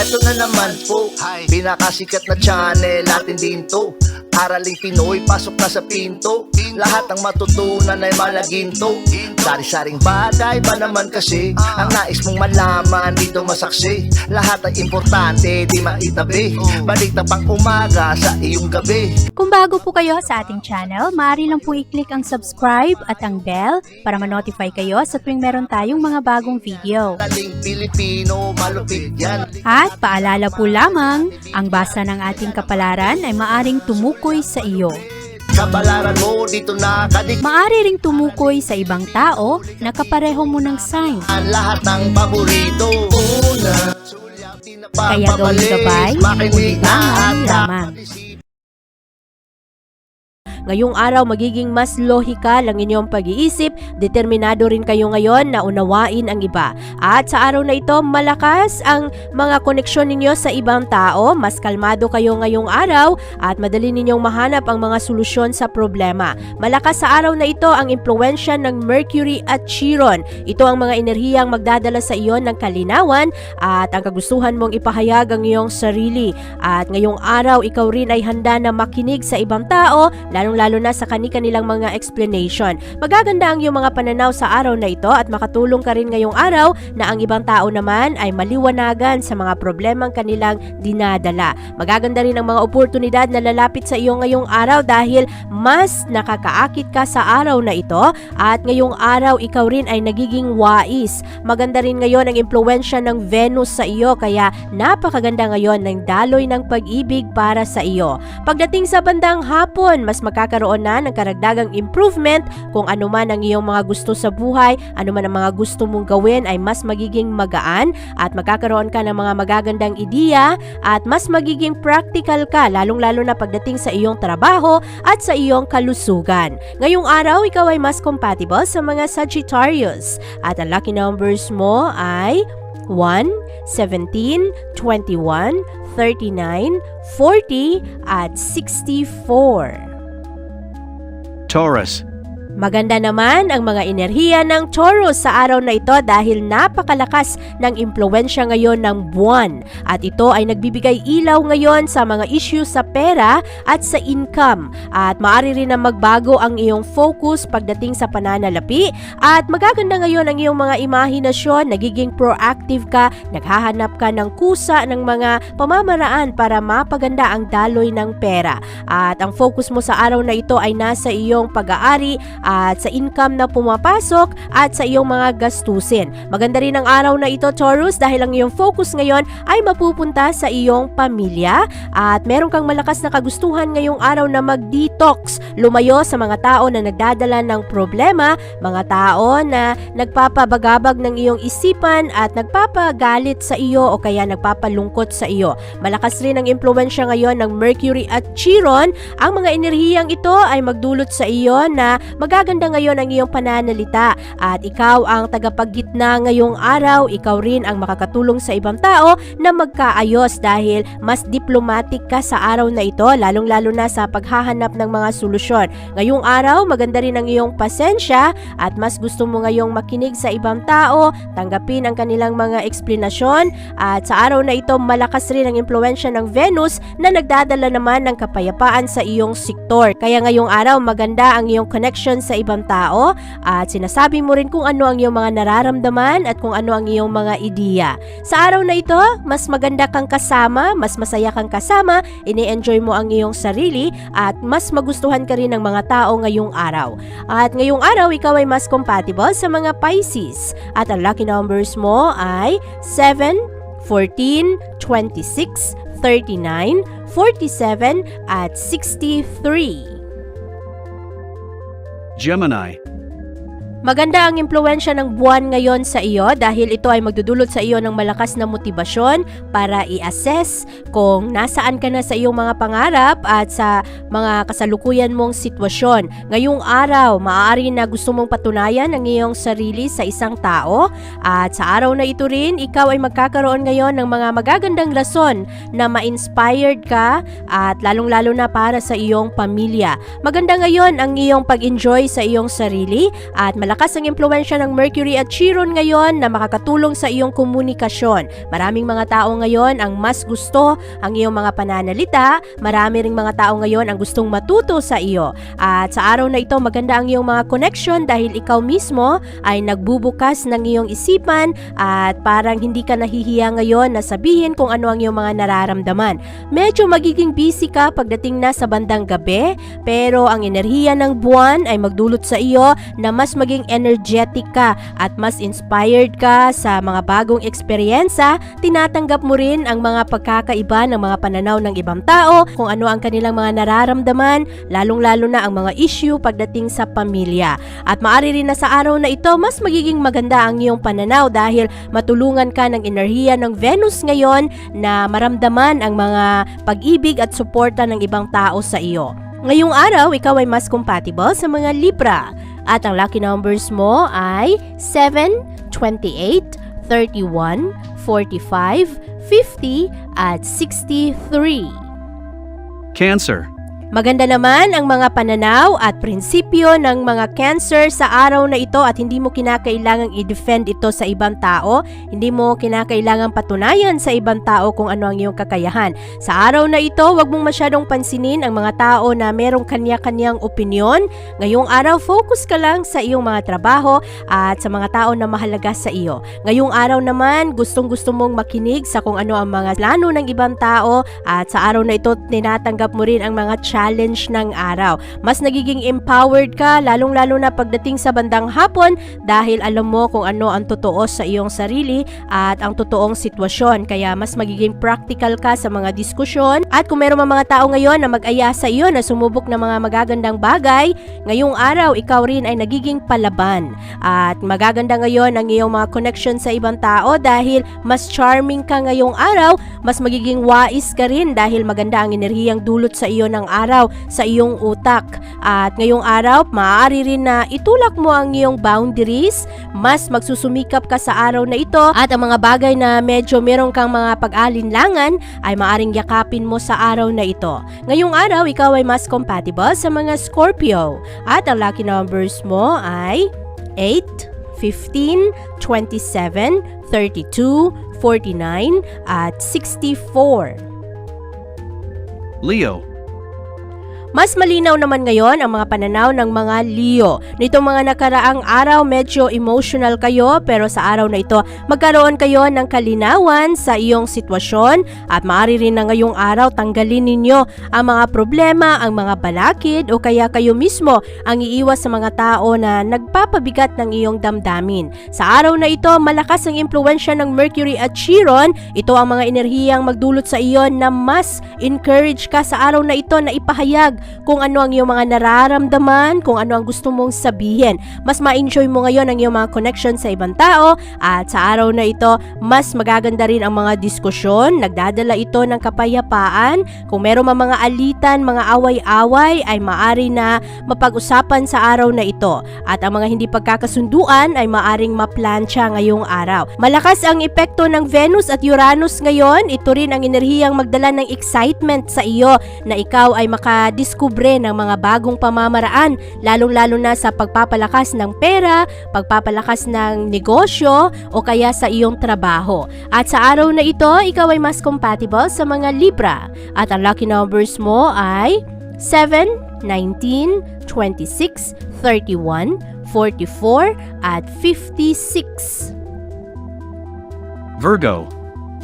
Eto na naman po, pinakasikat na channel natin din to. Araling Pinoy, pasok na sa pinto. Lahat ng matutunan ay malaginto. Sari-saring bagay ba naman kasi ang nais mong malaman dito masaksi. Lahat ay importante, di maitabi. Balik na pang umaga sa iyong gabi. Kung bago po kayo sa ating channel, maaari lang po i-click ang subscribe at ang bell para ma-notify kayo sa tuwing meron tayong mga bagong video. Taling Pilipino, malupit yan. At paalala po lamang, ang basa ng ating kapalaran ay maaring tumukoy sa iyo. Kapalaran mo dito nakadik. Maaari ring tumukoy sa ibang tao na kapareho mo ng sign. Lahat ng paborito. Una, Kaya gawing gabay, makinig ulitangan at lamang. Ngayong araw magiging mas lohikal ang inyong pag-iisip, determinado rin kayo ngayon na unawain ang iba. At sa araw na ito, malakas ang mga koneksyon ninyo sa ibang tao, mas kalmado kayo ngayong araw at madali ninyong mahanap ang mga solusyon sa problema. Malakas sa araw na ito ang impluwensya ng Mercury at Chiron. Ito ang mga enerhiyang magdadala sa iyo ng kalinawan at ang kagustuhan mong ipahayag ang iyong sarili. At ngayong araw, ikaw rin ay handa na makinig sa ibang tao, lalo na sa kanilang mga explanation. Magaganda ang iyong mga pananaw sa araw na ito at makatulong ka rin ngayong araw na ang ibang tao naman ay maliwanagan sa mga problemang kanilang dinadala. Magaganda rin ang mga oportunidad na lalapit sa iyo ngayong araw dahil mas nakakaakit ka sa araw na ito at ngayong araw ikaw rin ay nagiging wais. Maganda rin ngayon ang impluwensya ng Venus sa iyo kaya napakaganda ngayon ng daloy ng pag-ibig para sa iyo. Pagdating sa bandang hapon, mas magkakaroon na ng karagdagang improvement kung ano man ang iyong mga gusto sa buhay, ano man ang mga gusto mong gawin ay mas magiging magaan at magkakaroon ka ng mga magagandang ideya at mas magiging practical ka lalong-lalo na pagdating sa iyong trabaho at sa iyong kalusugan. Ngayong araw, ikaw ay mas compatible sa mga Sagittarius at ang lucky numbers mo ay 1, 17, 21, 39, 40 at 64. Taurus. Maganda naman ang mga enerhiya ng Taurus sa araw na ito dahil napakalakas ng impluwensya ngayon ng buwan at ito ay nagbibigay ilaw ngayon sa mga issue sa pera at sa income at maaari rin na magbago ang iyong focus pagdating sa pananalapi at magaganda ngayon ang iyong mga imahinasyon, nagiging proactive ka, naghahanap ka ng kusa ng mga pamamaraan para mapaganda ang daloy ng pera at ang focus mo sa araw na ito ay nasa iyong pag-aari at sa income na pumapasok at sa iyong mga gastusin. Maganda rin ang araw na ito, Taurus, dahil ang iyong focus ngayon ay mapupunta sa iyong pamilya at meron kang malakas na kagustuhan ngayong araw na mag-detox, lumayo sa mga tao na nagdadala ng problema, mga tao na nagpapabagabag ng iyong isipan at nagpapagalit sa iyo o kaya nagpapalungkot sa iyo. Malakas rin ang impluwensya ngayon ng Mercury at Chiron. Ang mga enerhiyang ito ay magdulot sa iyo na magaganda ngayon ang iyong pananalita at ikaw ang tagapaggitna ngayong araw, ikaw rin ang makakatulong sa ibang tao na magkaayos dahil mas diplomatic ka sa araw na ito, lalong-lalo na sa paghahanap ng mga solusyon. Ngayong araw, maganda rin ang iyong pasensya at mas gusto mo ngayong makinig sa ibang tao, tanggapin ang kanilang mga eksplanasyon at sa araw na ito, malakas rin ang impluwensya ng Venus na nagdadala naman ng kapayapaan sa iyong sektor. Kaya ngayong araw, maganda ang iyong connection sa ibang tao at sinasabi mo rin kung ano ang iyong mga nararamdaman at kung ano ang iyong mga ideya. Sa araw na ito, mas maganda kang kasama, mas masaya kang kasama, ini-enjoy mo ang iyong sarili at mas magustuhan ka rin ng mga tao ngayong araw. At ngayong araw, ikaw ay mas compatible sa mga Pisces at ang lucky numbers mo ay 7, 14, 26, 39, 47 at 63. Gemini. Maganda ang impluwensya ng buwan ngayon sa iyo dahil ito ay magdudulot sa iyo ng malakas na motibasyon para i-assess kung nasaan ka na sa iyong mga pangarap at sa mga kasalukuyan mong sitwasyon. Ngayong araw, maaari na gusto mong patunayan ang iyong sarili sa isang tao at sa araw na ito rin, ikaw ay magkakaroon ngayon ng mga magagandang rason na ma-inspired ka at lalong-lalo na para sa iyong pamilya. Maganda ngayon ang iyong pag-enjoy sa iyong sarili at malakas ang impluwensya ng Mercury at Chiron ngayon na makakatulong sa iyong komunikasyon. Maraming mga tao ngayon ang mas gusto ang iyong mga pananalita, marami ring mga tao ngayon ang gustong matuto sa iyo. At sa araw na ito, maganda ang iyong mga connection dahil ikaw mismo ay nagbubukas ng iyong isipan at parang hindi ka nahihiya ngayon na sabihin kung ano ang iyong mga nararamdaman. Medyo magiging busy ka pagdating na sa bandang gabi, pero ang enerhiya ng buwan ay magdulot sa iyo na mas maging energetic ka at mas inspired ka sa mga bagong eksperyensya. Tinatanggap mo rin ang mga pagkakaiba ng mga pananaw ng ibang tao, kung ano ang kanilang mga nararamdaman, lalong-lalo na ang mga issue pagdating sa pamilya. At maaari rin na sa araw na ito, mas magiging maganda ang iyong pananaw dahil matulungan ka ng enerhiya ng Venus ngayon na maramdaman ang mga pag-ibig at suporta ng ibang tao sa iyo. Ngayong araw, ikaw ay mas compatible sa mga Libra. At ang lucky numbers mo ay 7, 28, 31, 45, 50, at 63. Cancer. Maganda naman ang mga pananaw at prinsipyo ng mga Cancer sa araw na ito at hindi mo kinakailangang i-defend ito sa ibang tao, hindi mo kinakailangang patunayan sa ibang tao kung ano ang iyong kakayahan. Sa araw na ito, huwag mong masyadong pansinin ang mga tao na merong kanya-kanyang opinyon. Ngayong araw, focus ka lang sa iyong mga trabaho at sa mga tao na mahalaga sa iyo. Ngayong araw naman, gustong-gusto mong makinig sa kung ano ang mga plano ng ibang tao at sa araw na ito, tinatanggap mo rin ang mga challenge ng araw. Mas nagiging empowered ka, lalong-lalo na pagdating sa bandang hapon dahil alam mo kung ano ang totoo sa iyong sarili at ang totoong sitwasyon. Kaya mas magiging practical ka sa mga diskusyon at kung meron mga tao ngayon na mag-aya sa iyo na sumubok ng mga magagandang bagay, ngayong araw ikaw rin ay nagiging palaban. At magaganda ngayon ang iyong mga connection sa ibang tao dahil mas charming ka ngayong araw, mas magiging wais ka rin dahil maganda ang enerhiyang dulot sa iyo ng araw sa iyong utak. At ngayong araw, maaari rin na itulak mo ang iyong boundaries, mas magsusumikap ka sa araw na ito at ang mga bagay na medyo meron kang mga pag-alinlangan ay maaring yakapin mo sa araw na ito. Ngayong araw, ikaw ay mas compatible sa mga Scorpio at ang lucky numbers mo ay 8, 15, 27, 32, 49, at 64. Leo. Mas malinaw naman ngayon ang mga pananaw ng mga Leo. Nitong mga nakaraang araw, medyo emotional kayo pero sa araw na ito, magkaroon kayo ng kalinawan sa iyong sitwasyon at maaari rin na ngayong araw tanggalin ninyo ang mga problema, ang mga balakid o kaya kayo mismo ang iiwas sa mga tao na nagpapabigat ng iyong damdamin. Sa araw na ito, malakas ang impluwensya ng Mercury at Chiron. Ito ang mga enerhiyang magdulot sa iyo na mas encourage ka sa araw na ito na ipahayag kung ano ang iyong mga nararamdaman, kung ano ang gusto mong sabihin. Mas ma-enjoy mo ngayon ang iyong mga connection sa ibang tao at sa araw na ito, mas magaganda rin ang mga diskusyon. Nagdadala ito ng kapayapaan. Kung meron mga alitan, mga away-away ay maari na mapag-usapan sa araw na ito. At ang mga hindi pagkakasunduan ay maaring maplansya ngayong araw. Malakas ang epekto ng Venus at Uranus ngayon. Ito rin ang enerhiyang magdala ng excitement sa iyo na ikaw ay makadiskubre ng mga bagong pamamaraan, lalong-lalo na sa pagpapalakas ng pera, pagpapalakas ng negosyo o kaya sa iyong trabaho. At sa araw na ito, ikaw ay mas compatible sa mga Libra. At ang lucky numbers mo ay 7, 19, 26, 31, 44, at 56. Virgo.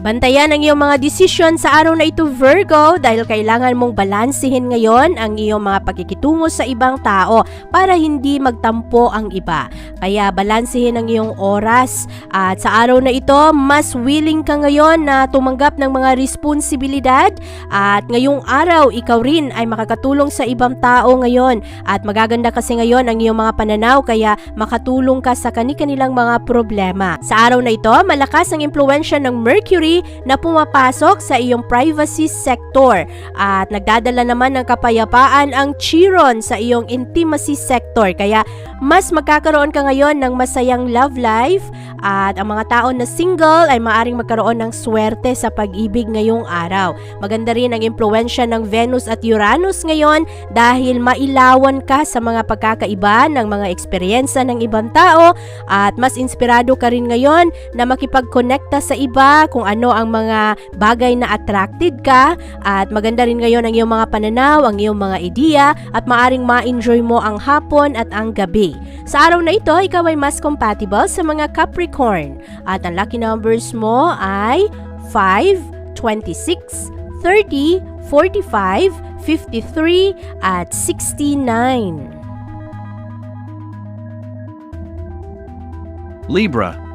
Bantayan ang iyong mga desisyon sa araw na ito, Virgo, dahil kailangan mong balansehin ngayon ang iyong mga pagkikitungo sa ibang tao para hindi magtampo ang iba. Kaya balansehin ang iyong oras at sa araw na ito, mas willing ka ngayon na tumanggap ng mga responsibilidad at ngayong araw, ikaw rin ay makakatulong sa ibang tao ngayon at magaganda kasi ngayon ang iyong mga pananaw kaya makatulong ka sa kanilang mga problema. Sa araw na ito, malakas ang impluwensya ng Mercury energy na pumapasok sa iyong privacy sector at nagdadala naman ng kapayapaan ang Chiron sa iyong intimacy sector. Kaya mas magkakaroon ka ngayon ng masayang love life at ang mga tao na single ay maaring magkaroon ng swerte sa pag-ibig ngayong araw. Maganda rin ang impluwensya ng Venus at Uranus ngayon dahil mailawan ka sa mga pagkakaiba ng mga eksperyensa ng ibang tao at mas inspirado ka rin ngayon na makipag-connecta sa iba kung ano ang mga bagay na attracted ka at maganda rin ngayon ang iyong mga pananaw, ang iyong mga ideya at maaring ma-enjoy mo ang hapon at ang gabi. Sa araw na ito, ikaw ay mas compatible sa mga Capricorn at ang lucky numbers mo ay 5, 26, 30, 45, 53 at 69. Libra.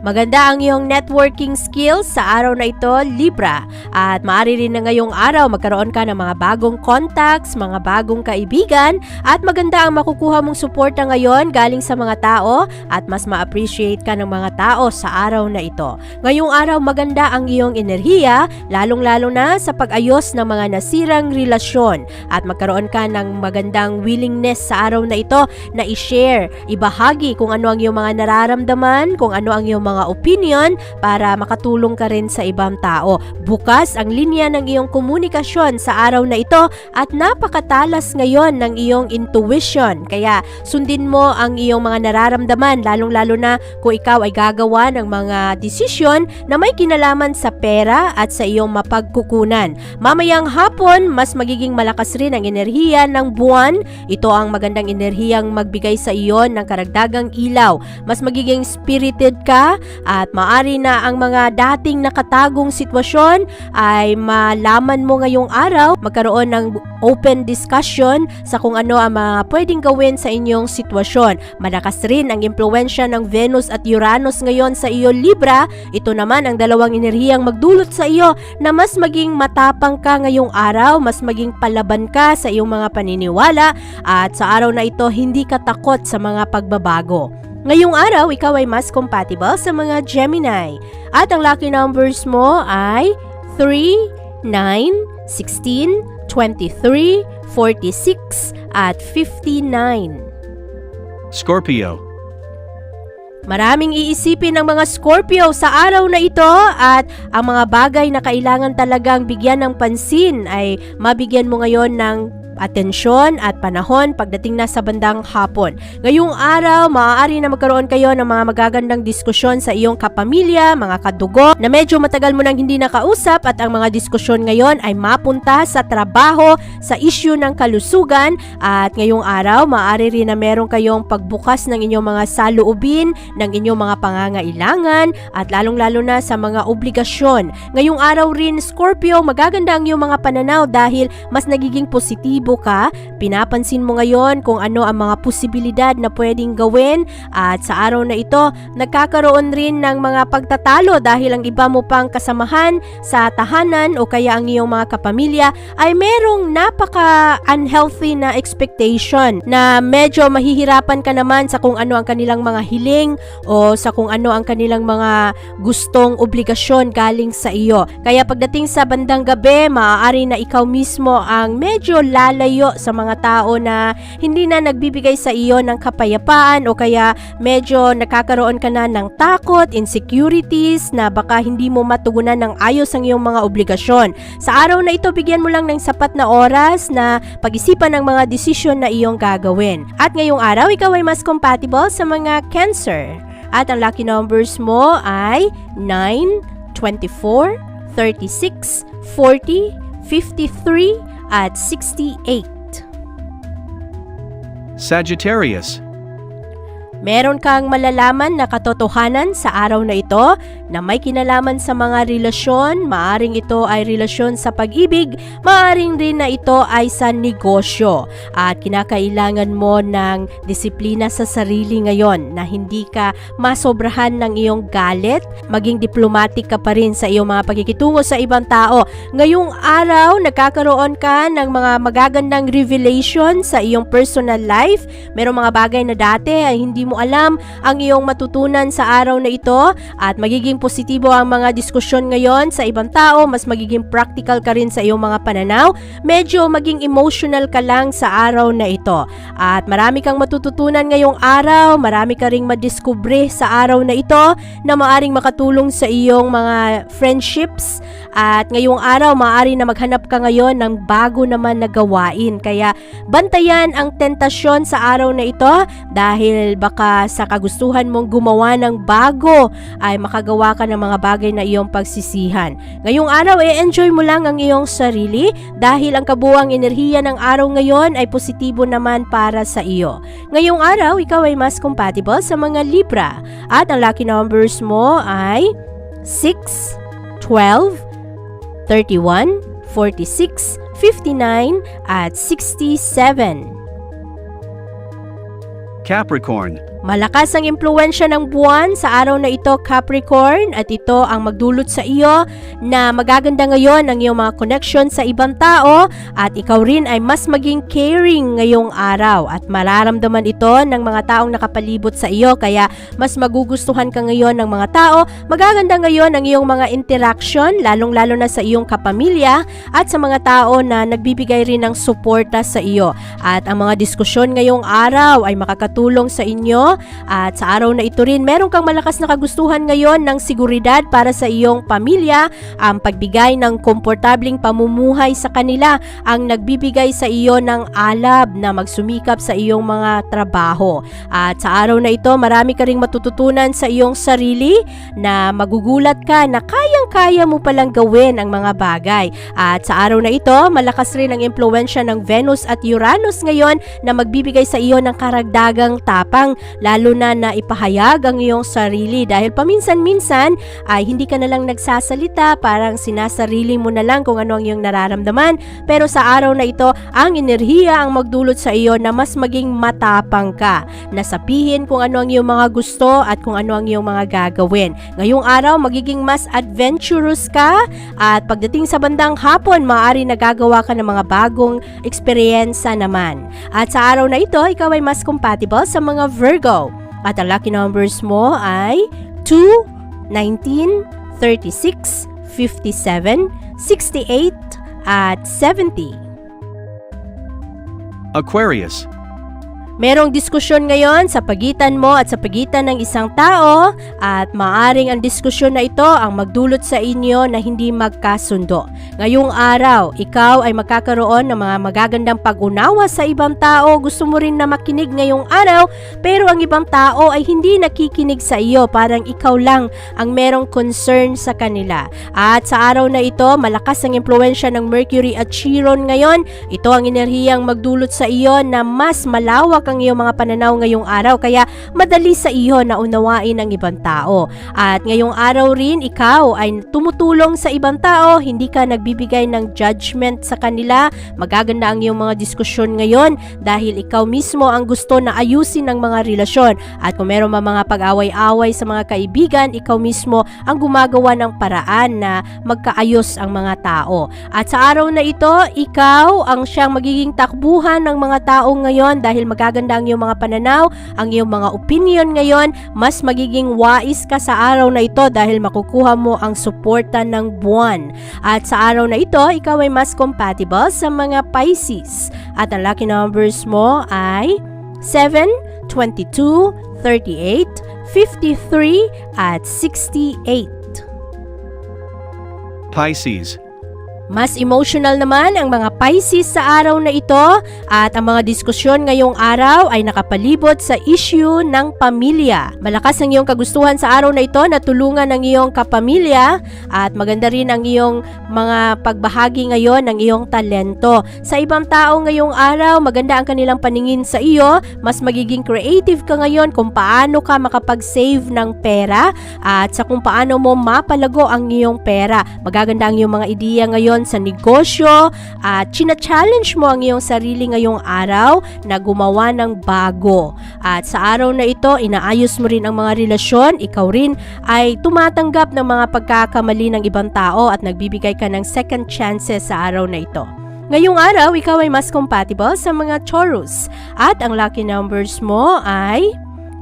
Maganda ang iyong networking skills sa araw na ito, Libra. At maaari rin na ngayong araw magkaroon ka ng mga bagong contacts, mga bagong kaibigan at maganda ang makukuha mong suporta ngayon galing sa mga tao at mas ma-appreciate ka ng mga tao sa araw na ito. Ngayong araw maganda ang iyong enerhiya, lalong-lalo na sa pag-ayos ng mga nasirang relasyon at magkaroon ka ng magandang willingness sa araw na ito na i-share, ibahagi kung ano ang iyong mga nararamdaman, kung ano ang iyong mga opinion para makatulong ka rin sa ibang tao. Bukas ang linya ng iyong komunikasyon sa araw na ito at napakatalas ngayon ng iyong intuition. Kaya sundin mo ang iyong mga nararamdaman lalong-lalo na kung ikaw ay gagawa ng mga desisyon na may kinalaman sa pera at sa iyong mapagkukunan. Mamayang hapon, mas magiging malakas rin ang enerhiya ng buwan. Ito ang magandang enerhiyang magbigay sa iyo ng karagdagang ilaw. Mas magiging spirited ka at maari na ang mga dating nakatagong sitwasyon ay malaman mo ngayong araw, magkaroon ng open discussion sa kung ano ang mga pwedeng gawin sa inyong sitwasyon. Malakas rin ang impluwensya ng Venus at Uranus ngayon sa iyo, Libra. Ito naman ang dalawang enerhiyang magdulot sa iyo na mas maging matapang ka ngayong araw, mas maging palaban ka sa iyong mga paniniwala at sa araw na ito hindi ka takot sa mga pagbabago. Ngayong araw, ikaw ay mas compatible sa mga Gemini. At ang lucky numbers mo ay 3, 9, 16, 23, 46 at 59. Scorpio. Maraming iisipin ng mga Scorpio sa araw na ito at ang mga bagay na kailangan talagang bigyan ng pansin ay mabigyan mo ngayon ng atensyon at panahon pagdating na sa bandang hapon. Ngayong araw, maaari na magkaroon kayo ng mga magagandang diskusyon sa iyong kapamilya, mga kadugo na medyo matagal mo nang hindi nakausap at ang mga diskusyon ngayon ay mapunta sa trabaho, sa issue ng kalusugan at ngayong araw, maaari rin na meron kayong pagbukas ng inyong mga saloobin, ng inyong mga pangangailangan at lalong-lalo na sa mga obligasyon. Ngayong araw rin, Scorpio, magaganda ang iyong mga pananaw dahil mas nagiging positibo ka, pinapansin mo ngayon kung ano ang mga posibilidad na pwedeng gawin at sa araw na ito, nagkakaroon rin ng mga pagtatalo dahil ang iba mo pang kasamahan sa tahanan o kaya ang iyong mga kapamilya ay merong napaka-unhealthy na expectation na medyo mahihirapan ka naman sa kung ano ang kanilang mga hiling o sa kung ano ang kanilang mga gustong obligasyon galing sa iyo. Kaya pagdating sa bandang gabi, maaari na ikaw mismo ang medyo lalayo sa mga tao na hindi na nagbibigay sa iyo ng kapayapaan o kaya medyo nakakaroon ka na ng takot, insecurities na baka hindi mo matugunan ng ayos ang iyong mga obligasyon. Sa araw na ito, bigyan mo lang ng sapat na oras na pag-isipan ng mga desisyon na iyong gagawin. At ngayong araw, ikaw ay mas compatible sa mga Cancer. At ang lucky numbers mo ay 9, 24, 36, 40, 53, at 68. Sagittarius. Meron kang malalaman na katotohanan sa araw na ito na may kinalaman sa mga relasyon. Maaring ito ay relasyon sa pag-ibig, maaring rin na ito ay sa negosyo. At kinakailangan mo ng disiplina sa sarili ngayon na hindi ka masobrahan ng iyong galit, maging diplomatic ka pa rin sa iyong mga pagkikitungo sa ibang tao. Ngayong araw, nagkakaroon ka ng mga magagandang revelation sa iyong personal life. Merong mga bagay na dati ay hindi mo mo alam ang iyong matutunan sa araw na ito at magiging positibo ang mga diskusyon ngayon sa ibang tao, mas magiging practical ka rin sa iyong mga pananaw, medyo maging emotional ka lang sa araw na ito. At marami kang matututunan ngayong araw, marami ka ring madiskubre sa araw na ito na maaring makatulong sa iyong mga friendships at ngayong araw maaari na maghanap ka ngayon ng bago naman na gawain. Kaya bantayan ang tentasyon sa araw na ito dahil baka sa kagustuhan mong gumawa ng bago ay makagawa ka ng mga bagay na iyong pagsisihan. Ngayong araw enjoy mo lang ang iyong sarili dahil ang kabuuang enerhiya ng araw ngayon ay positibo naman para sa iyo. Ngayong araw ikaw ay mas compatible sa mga Libra at ang lucky numbers mo ay 6, 12, 31, 46, 59 at 67. Capricorn. Malakas ang impluwensya ng buwan sa araw na ito, Capricorn, at ito ang magdulot sa iyo na magaganda ngayon ang iyong mga connection sa ibang tao at ikaw rin ay mas maging caring ngayong araw at mararamdaman ito ng mga taong nakapalibot sa iyo kaya mas magugustuhan ka ngayon ng mga tao. Magaganda ngayon ang iyong mga interaction lalong-lalo na sa iyong kapamilya at sa mga tao na nagbibigay rin ng suporta sa iyo at ang mga diskusyon ngayong araw ay makakatulong sa inyo. At sa araw na ito rin, meron kang malakas na kagustuhan ngayon ng seguridad para sa iyong pamilya. Ang pagbigay ng komportabling pamumuhay sa kanila ang nagbibigay sa iyo ng alab na magsumikap sa iyong mga trabaho. At sa araw na ito, marami ka ring matututunan sa iyong sarili na magugulat ka na kayang-kaya mo palang gawin ang mga bagay. At sa araw na ito, malakas rin ang impluwensya ng Venus at Uranus ngayon na magbibigay sa iyo ng karagdagang tapang lalo na ipahayag ang iyong sarili dahil paminsan-minsan ay hindi ka na lang nagsasalita, parang sinasarili mo na lang kung ano ang iyong nararamdaman, pero sa araw na ito ang enerhiya ang magdulot sa iyo na mas maging matapang ka, na sabihin kung ano ang iyong mga gusto at kung ano ang iyong mga gagawin. Ngayong araw magiging mas adventurous ka at pagdating sa bandang hapon maaari nagagawa ka ng mga bagong eksperyensa naman. At sa araw na ito ikaw ay mas compatible sa mga Virgo. At ang lucky numbers mo ay 2, 19, 36, 57, 68, at 70. Aquarius. Merong diskusyon ngayon sa pagitan mo at sa pagitan ng isang tao at maaring ang diskusyon na ito ang magdulot sa inyo na hindi magkasundo. Ngayong araw, ikaw ay magkakaroon ng mga magagandang pag-unawa sa ibang tao. Gusto mo rin na makinig ngayong araw pero ang ibang tao ay hindi nakikinig sa iyo. Parang ikaw lang ang merong concern sa kanila. At sa araw na ito, malakas ang impluwensya ng Mercury at Chiron ngayon. Ito ang enerhiyang magdulot sa iyo na mas malawak ang iyong mga pananaw ngayong araw kaya madali sa iyo na unawain ang ibang tao. At ngayong araw rin ikaw ay tumutulong sa ibang tao, hindi ka nagbibigay ng judgment sa kanila. Magaganda ang iyong mga diskusyon ngayon dahil ikaw mismo ang gusto na ayusin ang mga relasyon at kung meron mga pag-away-away sa mga kaibigan, ikaw mismo ang gumagawa ng paraan na magkaayos ang mga tao. At sa araw na ito, ikaw ang siyang magiging takbuhan ng mga tao ngayon dahil magaganda ang iyong mga pananaw, ang iyong mga opinion ngayon, mas magiging wais ka sa araw na ito dahil makukuha mo ang suporta ng buwan. At sa araw na ito, ikaw ay mas compatible sa mga Pisces. At ang lucky numbers mo ay 7, 22, 38, 53, at 68. Pisces. Mas emotional naman ang mga Pisces sa araw na ito at ang mga diskusyon ngayong araw ay nakapalibot sa issue ng pamilya. Malakas ang iyong kagustuhan sa araw na ito na tulungan ang iyong kapamilya at maganda rin ang iyong mga pagbahagi ngayon ng iyong talento. Sa ibang tao ngayong araw, maganda ang kanilang paningin sa iyo, mas magiging creative ka ngayon kung paano ka makapag-save ng pera at sa kung paano mo mapalago ang iyong pera. Magaganda ang iyong mga ideya ngayon sa negosyo at china-challenge mo ang iyong sarili ngayong araw na gumawa ng bago. At sa araw na ito, inaayos mo rin ang mga relasyon. Ikaw rin ay tumatanggap ng mga pagkakamali ng ibang tao at nagbibigay ka ng second chances sa araw na ito. Ngayong araw, ikaw ay mas compatible sa mga Taurus at ang lucky numbers mo ay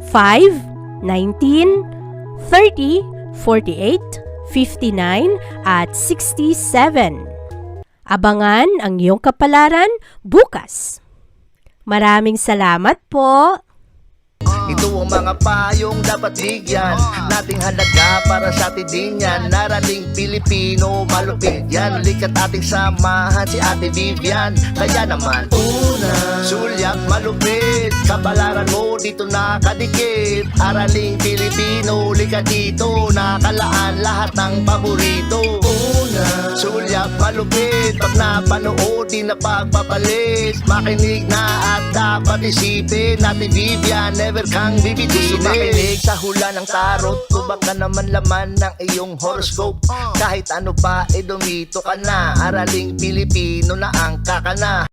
5, 19, 30, 48, 59, at 67. Abangan ang iyong kapalaran bukas. Maraming salamat po! Ito ang mga payong dapat bigyan nating halaga para sa atin din yan. Narating Pilipino, malupit yan. Likat ating samahan si Ate Vivian. Kaya naman, una, sulyap malupit. Kapalaran mo dito nakadikit. Araling Pilipino, likat dito. Nakalaan lahat ng paborito. Una, sulyap malupit. Pag napanood, di na pagpapalit. Makinig na at dapat isipin. Ate Vivian, never kang bibitinin. Gusto makinig sa hula ng tarot. Tubak ka naman laman ng iyong horoscope. Kahit ano pa, dumito ka na. Araling Pilipino na ang kakana.